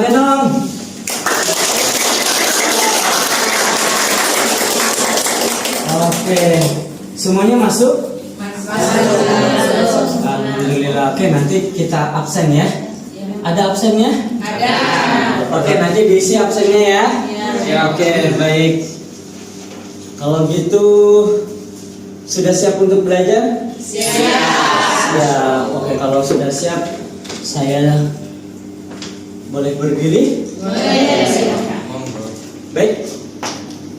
Oke dong. Oke, semuanya masuk? Alhamdulillah. Oke, nanti kita absen ya. Ada absennya? Ada. Oke, nanti diisi absennya ya. Ya, oke, baik. Kalau gitu sudah siap untuk belajar? Siap. Ya, oke, kalau sudah siap saya boleh berdiri? Boleh. Baik.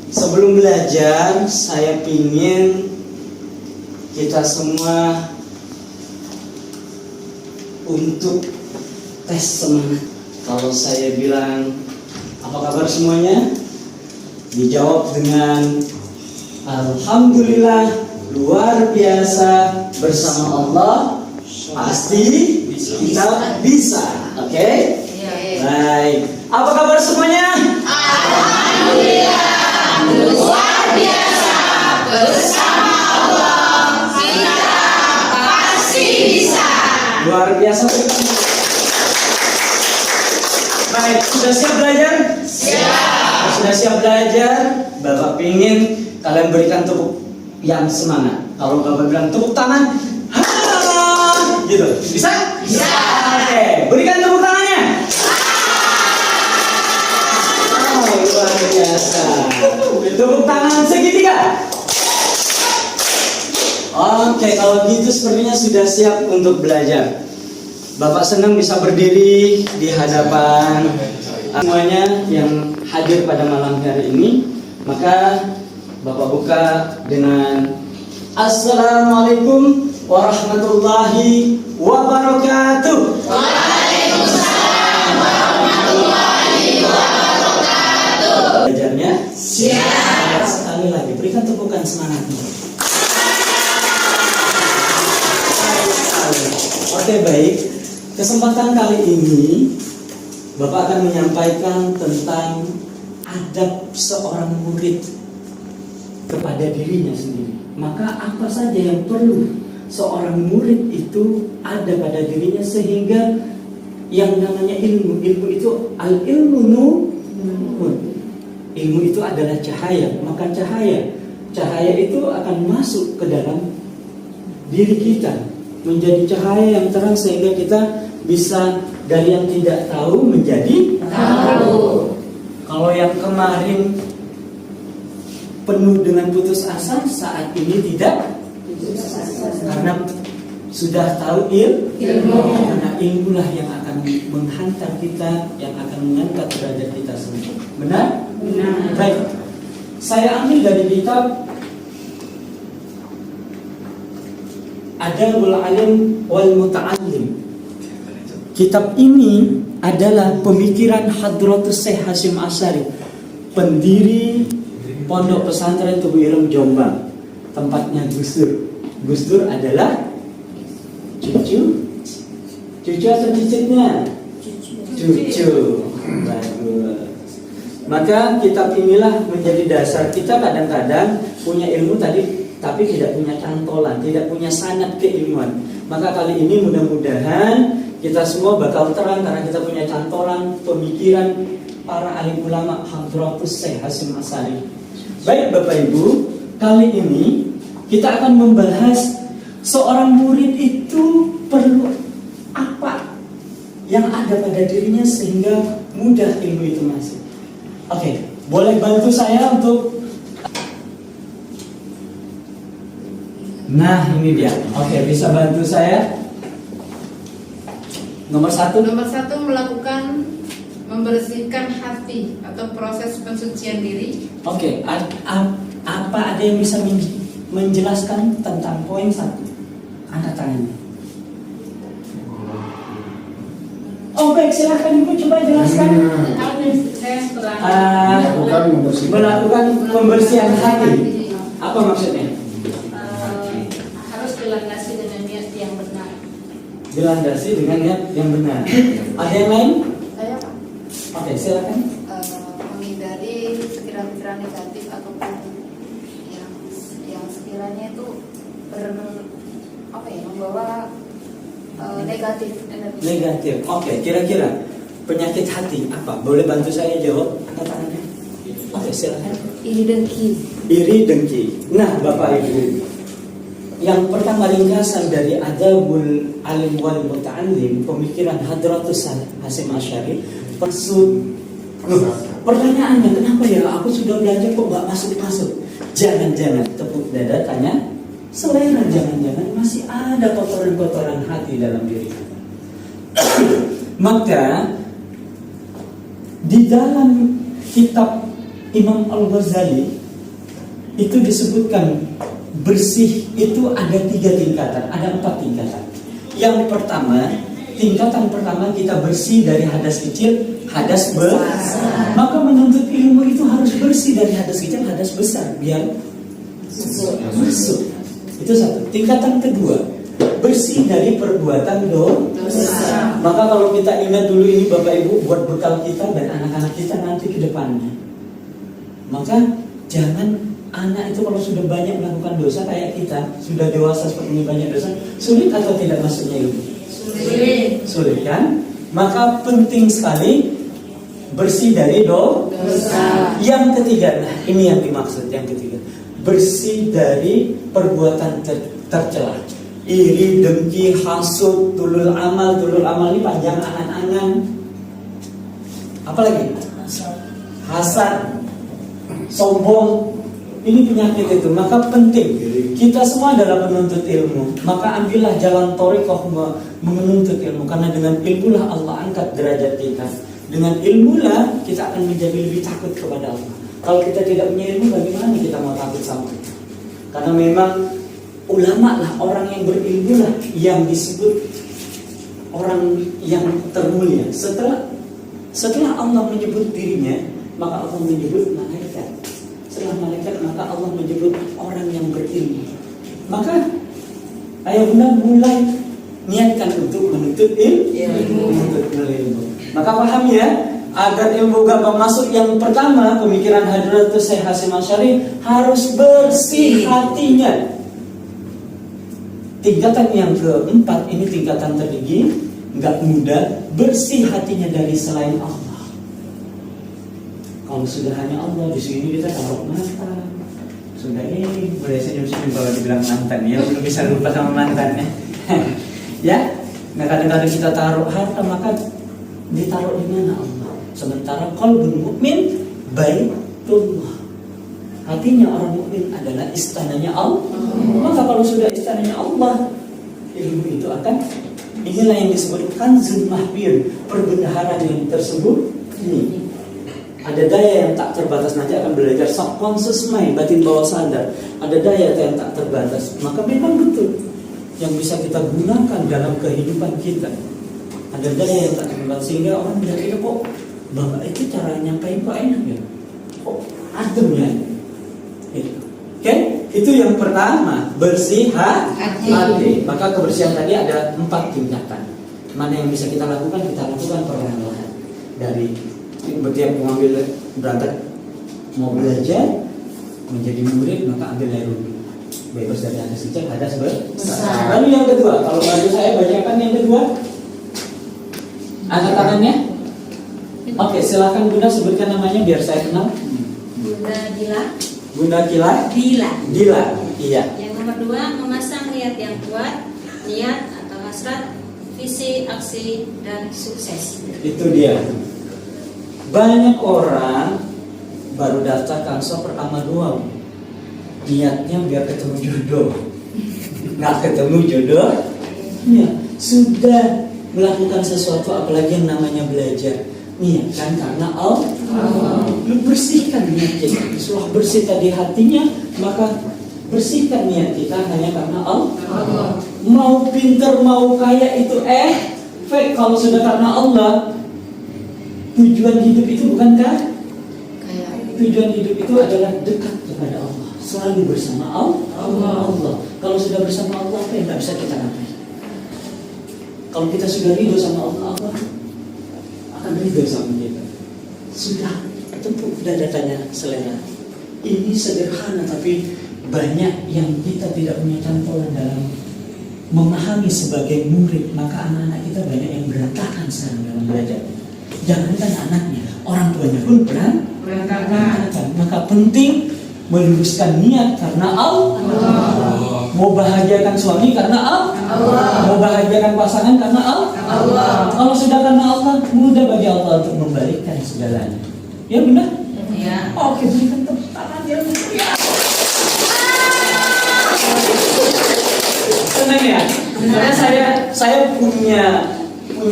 Sebelum belajar, saya pingin kita semua untuk tes semangat. Kalau saya bilang apa kabar semuanya, dijawab dengan alhamdulillah, luar biasa, bersama Allah pasti kita bisa. Oke? Baik. Apa kabar semuanya? Alhamdulillah, luar biasa, bersama Allah kita pasti bisa. Luar biasa. Baik, sudah siap belajar? Siap. Sudah siap belajar? Bapak pingin kalian berikan tepuk yang semangat. Kalau Bapak bilang tepuk tangan, ha, gitu. Bisa? Bisa. Oke, berikan tepuk tangannya. Oh, luar biasa. Tepuk tangan segitiga. Oke, kalau gitu sepertinya sudah siap untuk belajar. Bapak senang bisa berdiri di hadapan semuanya yang hadir pada malam hari ini. Maka Bapak buka dengan Assalamualaikum warahmatullahi wabarakatuh. Waalaikumsalam warahmatullahi wabarakatuh. Belajarnya Siap. sekali lagi berikan tepukan semangatnya. Oke, baik. Kesempatan kali ini Bapak akan menyampaikan tentang adab seorang murid kepada dirinya sendiri. Maka apa saja yang perlu seorang murid itu ada pada dirinya sehingga yang namanya ilmu itu al-ilmu nur. Ilmu itu adalah cahaya. Maka cahaya itu akan masuk ke dalam diri kita, menjadi cahaya yang terang sehingga kita bisa dari yang tidak tahu menjadi Tahu. Kalau yang kemarin penuh dengan putus asa, saat ini tidak, karena sudah tahu Ilmu. karena ilmulah yang akan menghantar kita, yang akan mengangkat derajat kita semua. Benar? Benar. Baik. Saya ambil dari kitab Adabul Alim wal Muta'allim. Kitab ini adalah pemikiran Hadratus Syekh Hasyim Asy'ari, pendiri Pondok Pesantren Tebu Ireng Jombang, tempatnya Gus Dur. Gus Dur adalah cucu atau cicitnya? Cucu. Bagus. Maka kitab inilah menjadi dasar kita. Kadang-kadang punya ilmu tadi tapi tidak punya cantolan, tidak punya sanad keilmuan. Maka kali ini mudah-mudahan kita semua bakal terang karena kita punya cantolan pemikiran para alim ulama Hadratus Syekh Hasyim Asy'ari. Baik Bapak Ibu, kali ini kita akan membahas seorang murid itu perlu apa yang ada pada dirinya sehingga mudah ilmu itu masuk. Oke, boleh bantu saya untuk. Nah, ini dia. Oke, bisa bantu saya? Nomor satu, melakukan membersihkan hati atau proses pensucian diri. Oke, apa ada yang bisa menjelaskan tentang poin satu? Angkat tangannya. Oh baik, silahkan Ibu coba jelaskan. Melakukan pembersihan hati. Apa maksudnya? Harus dilandasi dengan niat yang benar. Dilandasi dengan niat yang benar. Ada yang lain? Saya Pak, Oke, silakan. menghindari pikiran-pikiran negatif ataupun yang sekiranya itu membawa negatif energi. Negatif. Oke, kira-kira penyakit hati apa? Boleh bantu saya jawab angkat tangannya? Oke, silakan. Iri dengki. Iri dengki. Nah, Bapak Ibu, yang pertama ringkasan dari Adabul Alim wal Muta'allim, pemikiran Hadratus Hasyim Asy'ari. Pertanyaannya, kenapa ya aku sudah belajar kok gak masuk-masuk? Jangan-jangan tepuk dada tanya selera, jangan-jangan masih ada kotoran-kotoran hati dalam diri. Maka di dalam kitab Imam Al-Ghazali itu disebutkan bersih itu ada 3 tingkatan, ada 4 tingkatan. Yang pertama, tingkatan pertama kita bersih dari hadas kecil, hadas besar. Maka menuntut ilmu itu harus bersih dari hadas kecil, hadas besar biar masuk. Itu satu. Tingkatan kedua, bersih dari perbuatan dosa. Maka kalau kita ingat dulu ini Bapak Ibu buat bekal kita dan anak-anak kita nanti ke depannya. Maka jangan anak itu kalau sudah banyak melakukan dosa kayak kita, sudah dewasa seperti ini banyak dosa, sulit atau tidak masuknya ilmu? Sulit kan? Maka penting sekali bersih dari dosa. Yang ketiga, nah ini yang dimaksud yang ketiga, bersih dari perbuatan tercela. Iri, dengki, hasud, tulul amal ini panjang angan-angan. Apalagi? Hasad, sombong. Ini penyakit itu. Maka penting kita semua adalah penuntut ilmu. Maka ambillah jalan thariqah menuntut ilmu. Karena dengan ilmulah Allah angkat derajat kita. Dengan ilmulah kita akan menjadi lebih takut kepada Allah. Kalau kita tidak punya ilmu, bagaimana kita mau takut sama Allah? Karena memang ulama lah, orang yang berilmu lah yang disebut orang yang termulia. Setelah Allah menyebut dirinya, maka Allah menyebut malaikat. Setelah malaikat, maka Allah menyebut orang yang berilmu. Maka ayah bunda mulai niatkan untuk menuntut ilmu. Maka paham ya, agar ilmu gampang masuk, yang pertama pemikiran Hadratus Syekh Hasyim Asy'ari harus bersih hatinya. Tingkatan yang keempat ini tingkatan tertinggi, nggak mudah, bersih hatinya dari selain Allah. Kalau sudah hanya Allah, di sini kita taruh mantan. Sudah ini boleh senyum-senyum kalau dibilang mantan ya, belum bisa lupa sama mantannya. Ya, nah kadang-kadang kita taruh harta, maka ditaruh di mana Allah. Sementara qalbun mukmin baitullah. Hatinya orang mukmin adalah istananya Allah. Maka kalau sudah istananya Allah, ilmu itu akan, inilah yang disebut kanzul mahfir, perbendaharaan yang tersebut. Ini ada daya yang tak terbatas, nanti akan belajar subconscious mind, batin bawah sadar. Ada daya yang tak terbatas. Maka memang betul yang bisa kita gunakan dalam kehidupan kita. Ada daya yang tak terbatas sehingga orang bilang, kok Bapak itu cara nyampaikan kok enak ya, kok adem ya. Oke, itu yang pertama, bersih hati. Maka kebersihan tadi ada 4 tingkatan. Mana yang bisa kita lakukan perlahan-lahan. Dari setiap mengambil berangkat mau belajar menjadi murid, maka ambil air wudhu, bebas dari hadas kecil, hadas besar. Lalu yang kedua, kalau bantu saya bacakan yang kedua, angkat tangannya. Oke, silakan Bunda sebutkan namanya biar saya kenal. Bunda Dila. Iya. Yang nomor 2, memasang niat yang kuat, niat atau hasrat, visi, aksi, dan sukses. Itu dia. Banyak orang baru daftar Kanso pertama doang, niatnya biar ketemu jodoh. Nggak ketemu jodoh, ya sudah melakukan sesuatu, apalagi yang namanya belajar. Niatkan karena Allah. Lu bersihkan niat kita. Setelah bersih tadi hatinya, maka bersihkan niat kita hanya karena Allah. Mau pinter, mau kaya itu fake. Kalau sudah karena Allah, tujuan hidup itu bukankah? Tujuan hidup itu adalah dekat kepada Allah, selalu bersama Allah. Kalau sudah bersama Allah, apa yang tidak bisa kita lakukan? Kalau kita sudah ridho sama Allah, Allah akan ridho sama kita. Sudah tempuk datanya selera. Ini sederhana, tapi banyak yang kita tidak punya cantolan dalam memahami sebagai murid. Maka anak-anak kita banyak yang berantakan sekarang dalam belajar. Jangankan anaknya, orang tuanya pun berantakan. Maka penting meluruskan niat karena Allah. Mau bahagiakan suami karena Allah. Mau bahagiakan pasangan karena Allah. Kalau sudah karena Allah, mudah bagi Allah untuk membalikkan segalanya. Ya benar? Ya. Oke, berikan tepuk tangan yang meriah. Senang ya? Karena saya punya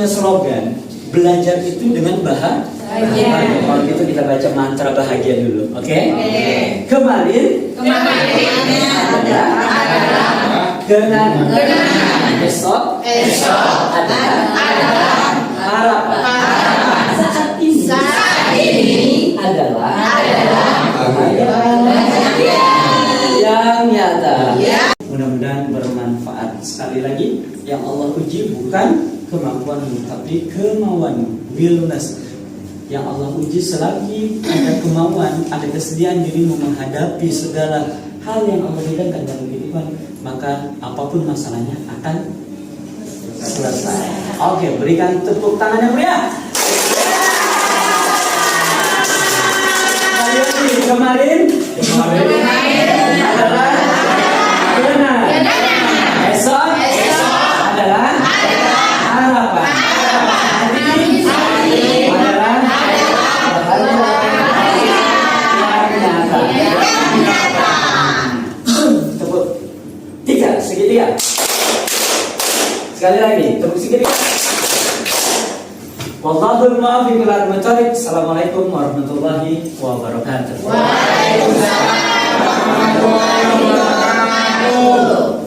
slogan, belajar itu dengan bahagia. Kalau gitu kita baca mantra bahagia dulu, oke? Kemarin adalah kenangan. Besok adalah harapan. Saat ini adalah yang nyata. Mudah-mudahan bermanfaat. Sekali lagi, yang Allah uji bukan kemampuanmu, tapi kemauan, willingness. Yang Allah uji selagi ada kemauan, ada kesediaan dirimu menghadapi segala hal yang Allah berikan dalam kehidupan, maka apapun masalahnya akan selesai. Oke, berikan tepuk tangan yang meriah. Kemarin adalah kenangan. Esok adalah harapan. Hari adalah yang nyata. Tepuk segitiga. Sekali lagi, tepuk segitiga. Wallahul muwaffiq ila aqwamit thoriq. Assalamualaikum warahmatullahi wabarakatuh. Waalaikumsalam warahmatullahi wabarakatuh.